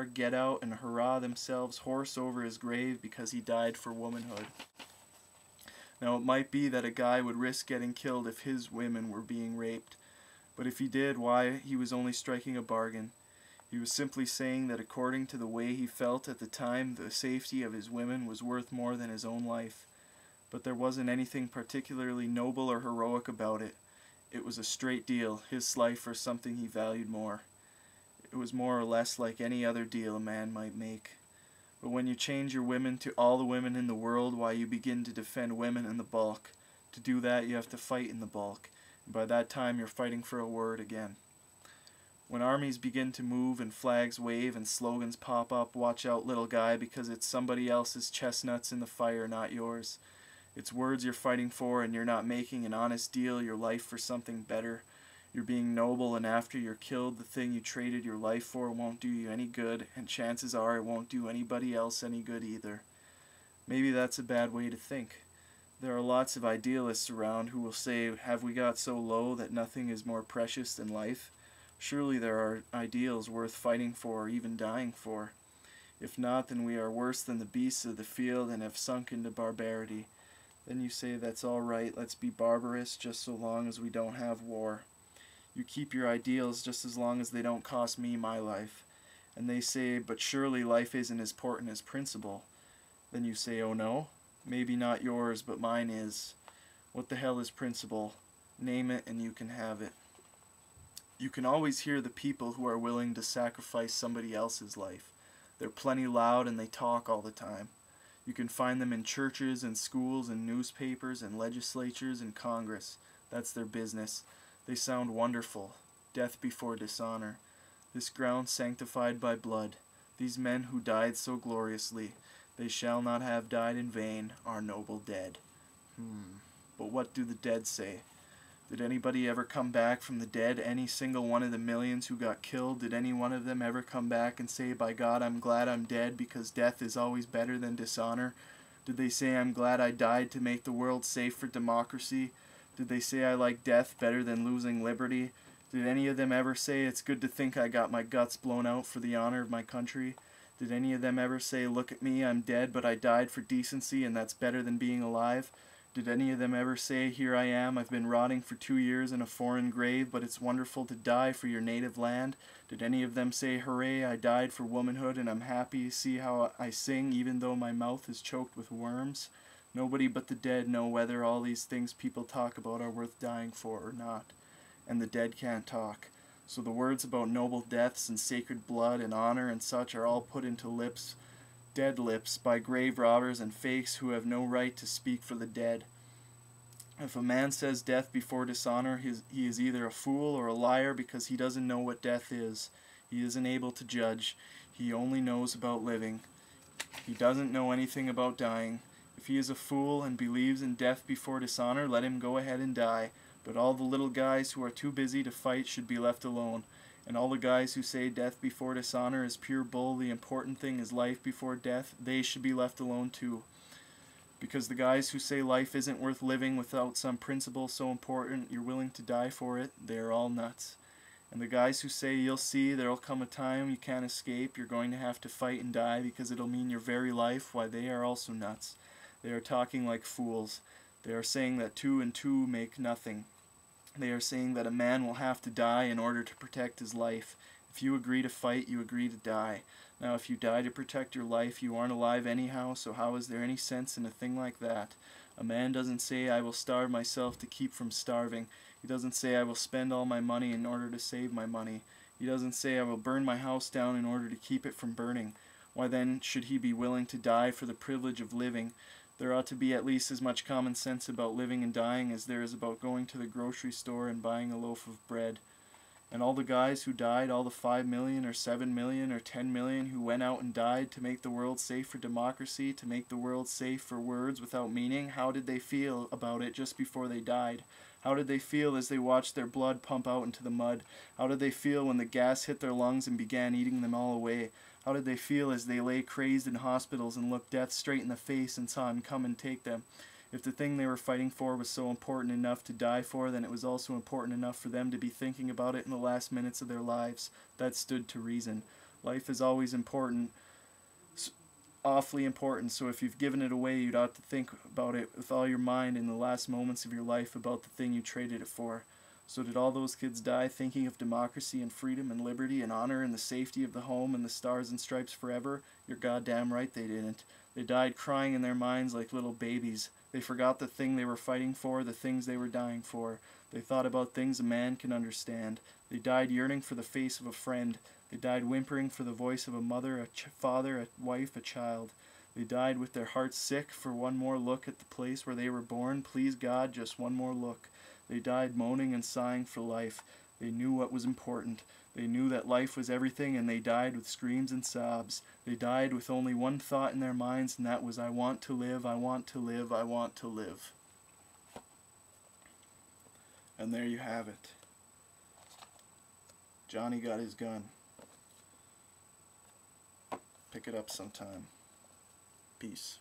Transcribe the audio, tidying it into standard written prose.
get out and hurrah themselves hoarse over his grave because he died for womanhood. Now it might be that a guy would risk getting killed if his women were being raped, but if he did, why, he was only striking a bargain. He was simply saying that according to the way he felt at the time, the safety of his women was worth more than his own life. But there wasn't anything particularly noble or heroic about it. It was a straight deal, his life or something he valued more. It was more or less like any other deal a man might make. But when you change your women to all the women in the world, why, you begin to defend women in the bulk. To do that, you have to fight in the bulk, and by that time you're fighting for a word again. When armies begin to move and flags wave and slogans pop up, watch out, little guy, because it's somebody else's chestnuts in the fire, not yours. It's words you're fighting for, and you're not making an honest deal, your life for something better. You're being noble, and after you're killed, the thing you traded your life for won't do you any good, and chances are it won't do anybody else any good either. Maybe that's a bad way to think. There are lots of idealists around who will say, have we got so low that nothing is more precious than life? Surely there are ideals worth fighting for or even dying for. If not, then we are worse than the beasts of the field and have sunk into barbarity. Then you say, that's all right, let's be barbarous just so long as we don't have war. You keep your ideals just as long as they don't cost me my life. And they say, but surely life isn't as important as principle. Then you say, oh no? Maybe not yours, but mine is. What the hell is principle? Name it and you can have it. You can always hear the people who are willing to sacrifice somebody else's life. They're plenty loud and they talk all the time. You can find them in churches and schools and newspapers and legislatures and Congress. That's their business. They sound wonderful. Death before dishonor. This ground sanctified by blood. These men who died so gloriously. They shall not have died in vain, our noble dead. But what do the dead say? Did anybody ever come back from the dead? Any single one of the millions who got killed? Did any one of them ever come back and say, by God, I'm glad I'm dead because death is always better than dishonor? Did they say, I'm glad I died to make the world safe for democracy? Did they say I like death better than losing liberty? Did any of them ever say, it's good to think I got my guts blown out for the honor of my country? Did any of them ever say, look at me, I'm dead, but I died for decency and that's better than being alive? Did any of them ever say, here I am, I've been rotting for 2 years in a foreign grave, but it's wonderful to die for your native land? Did any of them say, hooray, I died for womanhood and I'm happy, see how I sing even though my mouth is choked with worms? Nobody but the dead know whether all these things people talk about are worth dying for or not. And the dead can't talk. So the words about noble deaths and sacred blood and honor and such are all put into lips, dead lips, by grave robbers and fakes who have no right to speak for the dead. If a man says death before dishonor, he is either a fool or a liar because he doesn't know what death is. He isn't able to judge. He only knows about living. He doesn't know anything about dying. If he is a fool and believes in death before dishonor, let him go ahead and die. But all the little guys who are too busy to fight should be left alone. And all the guys who say death before dishonor is pure bull, the important thing is life before death, they should be left alone too. Because the guys who say life isn't worth living without some principle so important you're willing to die for it, they're all nuts. And the guys who say you'll see there'll come a time you can't escape, you're going to have to fight and die because it'll mean your very life, why, they are also nuts. They are talking like fools. They are saying that 2 and 2 make nothing. They are saying that a man will have to die in order to protect his life. If you agree to fight, you agree to die. Now, if you die to protect your life, you aren't alive anyhow, so how is there any sense in a thing like that? A man doesn't say, I will starve myself to keep from starving. He doesn't say, I will spend all my money in order to save my money. He doesn't say, I will burn my house down in order to keep it from burning. Why then should he be willing to die for the privilege of living? There ought to be at least as much common sense about living and dying as there is about going to the grocery store and buying a loaf of bread. And all the guys who died, all the 5 million or 7 million or 10 million who went out and died to make the world safe for democracy, to make the world safe for words without meaning, how did they feel about it just before they died? How did they feel as they watched their blood pump out into the mud? How did they feel when the gas hit their lungs and began eating them all away? How did they feel as they lay crazed in hospitals and looked death straight in the face and saw him come and take them? If the thing they were fighting for was so important enough to die for, then it was also important enough for them to be thinking about it in the last minutes of their lives. That stood to reason. Life is always important, awfully important, so if you've given it away, you'd ought to think about it with all your mind in the last moments of your life about the thing you traded it for. So did all those kids die thinking of democracy and freedom and liberty and honor and the safety of the home and the stars and stripes forever? You're goddamn right they didn't. They died crying in their minds like little babies. They forgot the thing they were fighting for, the things they were dying for. They thought about things a man can understand. They died yearning for the face of a friend. They died whimpering for the voice of a mother, a father, a wife, a child. They died with their hearts sick for one more look at the place where they were born. Please God, just one more look. They died moaning and sighing for life. They knew what was important. They knew that life was everything, and they died with screams and sobs. They died with only one thought in their minds, and that was, I want to live, I want to live, I want to live. And there you have it. Johnny got his gun. Pick it up sometime. Peace.